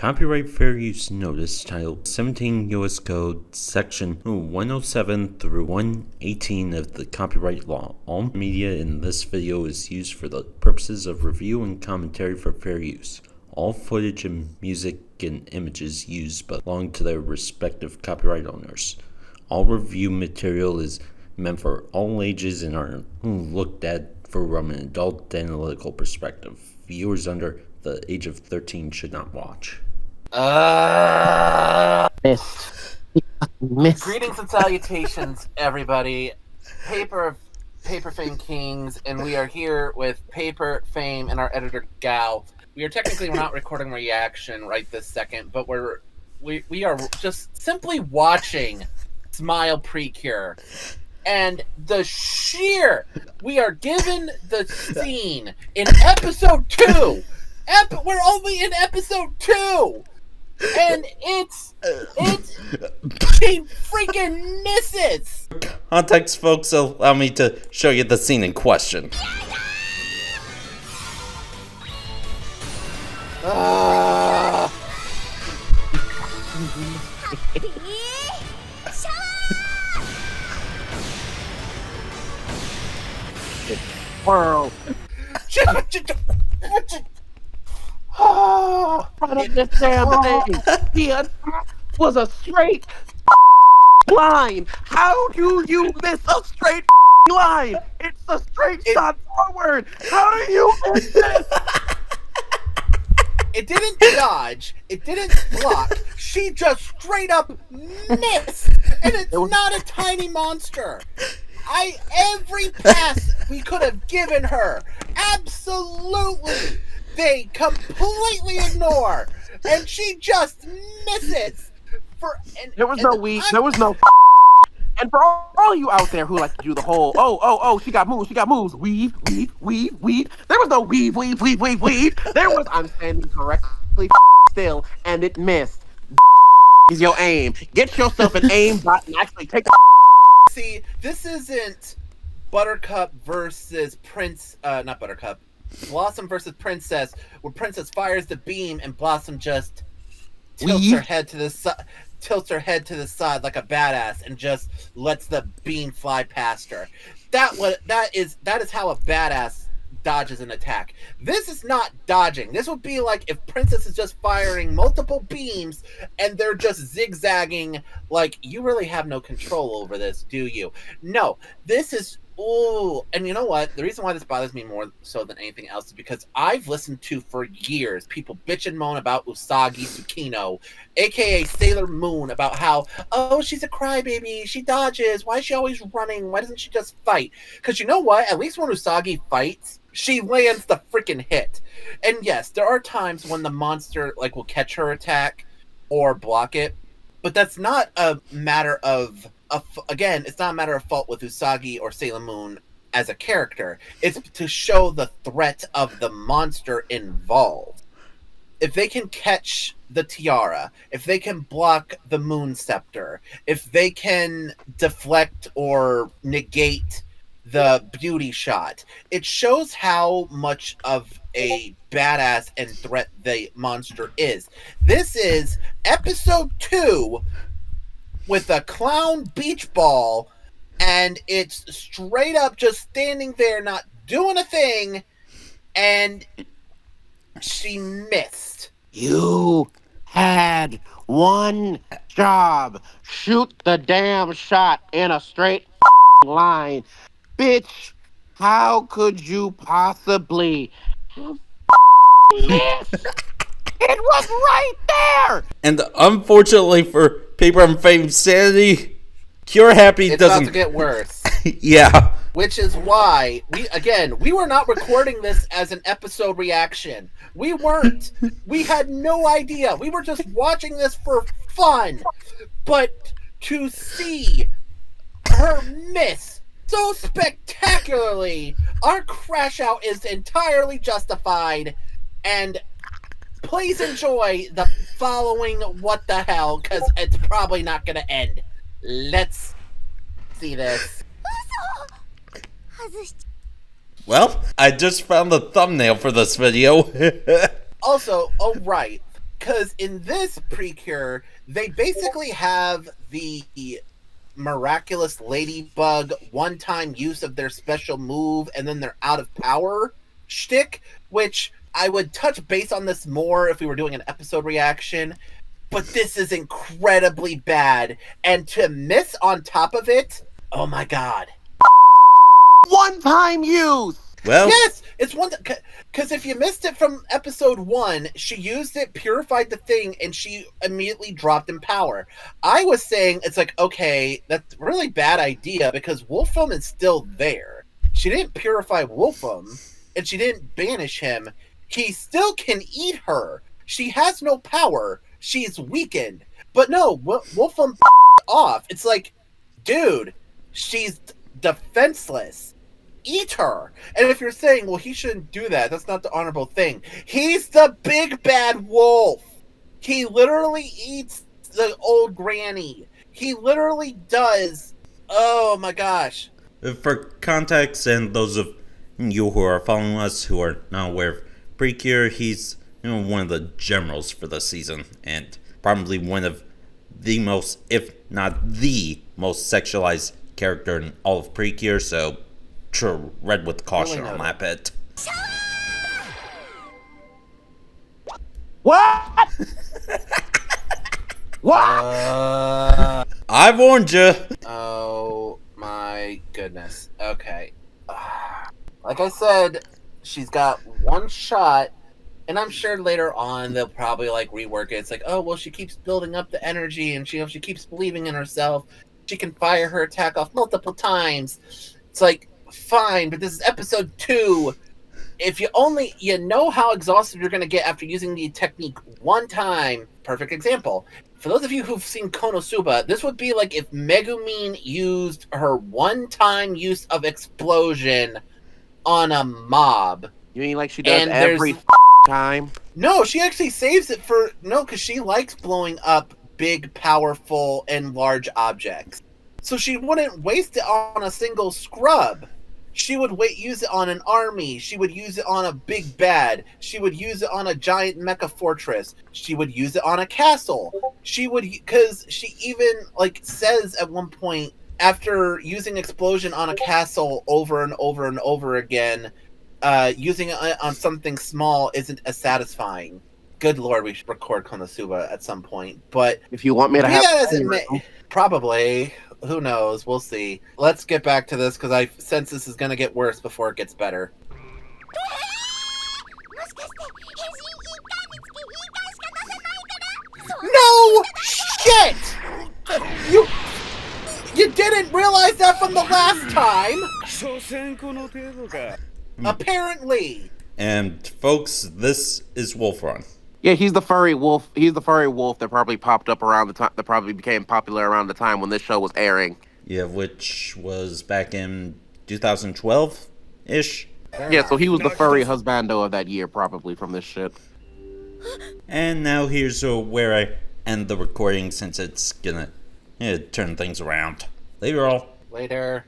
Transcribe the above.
Copyright Fair Use Notice titled 17 U.S. Code Section 107 through 118 of the Copyright Law. All media in this video is used for the purposes of review and commentary for fair use. All footage and music and images used belong to their respective copyright owners. All review material is meant for all ages and are looked at from an adult analytical perspective. Viewers under the age of 13 should not watch. Miss. Greetings and salutations, everybody. Paper Fame Kings, and we are here with Paper Fame and our editor Gal. We're not recording reaction right this second, but we are just simply watching Smile Precure. And we are given the scene in episode 2. We're only in episode 2, and she freaking misses. Context, folks, allow me to show you the scene in question. World. Front of this damn thing. The was a straight line. How do you miss a straight line? It's a straight shot forward. How do you miss this? It didn't dodge. It didn't block. She just straight up missed. And it's not a tiny monster. Every pass we could have given her, absolutely, they completely ignore, and she just misses. There was no. And for all you out there who like to do the whole, she got moves, weave. There was no weave. There was, I'm standing correctly still, and it missed. Is your aim. Get yourself an aim bot and actually take the. See, this isn't Buttercup versus not Buttercup, Blossom versus Princess, where Princess fires the beam and Blossom just tilts her head to the side like a badass and just lets the beam fly past her. That is how a badass dodges an attack. This is not dodging. This would be like if Princess is just firing multiple beams and they're just zigzagging. Like, you really have no control over this, do you? No, this is and you know what? The reason why this bothers me more so than anything else is because I've listened to for years people bitch and moan about Usagi Tsukino, aka Sailor Moon, about how, she's a crybaby, she dodges, why is she always running, why doesn't she just fight? Because you know what? At least when Usagi fights, she lands the freaking hit. And yes, there are times when the monster will catch her attack or block it, but that's not a matter of it's not a matter of fault with Usagi or Sailor Moon as a character. It's to show the threat of the monster involved. If they can catch the tiara, if they can block the moon scepter, if they can deflect or negate the beauty shot, it shows how much of a badass and threat the monster is. This is episode 2 with a clown beach ball, and it's straight up just standing there not doing a thing, and she missed. You had one job. Shoot the damn shot in a straight line. Bitch, how could you possibly have missed? It was right there! And unfortunately for Paper and Fame's sanity, Cure Happy it's doesn't... about to get worse. Yeah. Which is why, we were not recording this as an episode reaction. We weren't. We had no idea. We were just watching this for fun. But to see her miss so spectacularly, our crash out is entirely justified. And please enjoy the following what the hell, because it's probably not going to end. Let's see this. Well, I just found the thumbnail for this video. Also, oh right, Because in this Precure, they basically have the miraculous ladybug one-time use of their special move, and then they're out of power shtick, which I would touch base on this more if we were doing an episode reaction. But this is incredibly bad, and to miss on top of it, oh my god. One-time use. Well, Yes, it's one because if you missed it from episode 1, she used it, purified the thing, and she immediately dropped in power. I was saying it's like, okay, that's a really bad idea because Wolfram is still there. She didn't purify Wolfram, and she didn't banish him. He still can eat her. She has no power. She's weakened. But no, Wolfram off. It's like, dude, she's defenseless. Eat her. And if you're saying, well, he shouldn't do that, that's not the honorable thing. He's the big bad wolf. He literally eats the old granny. He literally does. Oh my gosh. for context, and those of you who are following us who are not aware of Precure, he's one of the generals for the season, and probably one of the most, if not the most sexualized character in all of Precure, so tread with caution on that bit. What? What? I warned you. Oh my goodness. Okay. Like I said, she's got one shot, and I'm sure later on they'll probably like rework it. It's like, oh well, she keeps building up the energy, and she keeps believing in herself. She can fire her attack off multiple times. It's like, fine, but this is episode 2. If you know how exhausted you're going to get after using the technique one time. Perfect example. For those of you who've seen Konosuba, this would be like if Megumin used her one-time use of explosion on a mob. You mean like she does And every time? No, she actually saves it because she likes blowing up big, powerful, and large objects. So she wouldn't waste it on a single scrub. She would use it on an army. She would use it on a big bad. She would use it on a giant mecha fortress. She would use it on a castle. Because she even says at one point, after using explosion on a castle over and over and over again, using it on something small isn't as satisfying. Good lord, we should record Konosuba at some point. But if you want me to be have, that as it may, probably. Who knows? We'll see. Let's get back to this because I sense this is going to get worse before it gets better. No shit! You didn't realize that from the last time. Apparently. And folks, this is Wolfron. yeah, he's the furry wolf. He's the furry wolf that probably popped up around the time. That probably became popular around the time when this show was airing. Yeah, which was back in 2012-ish. Yeah, so he was the furry husbando of that year, probably from this shit. And now here's where I end the recording, since it's gonna turn things around. Later all. Later.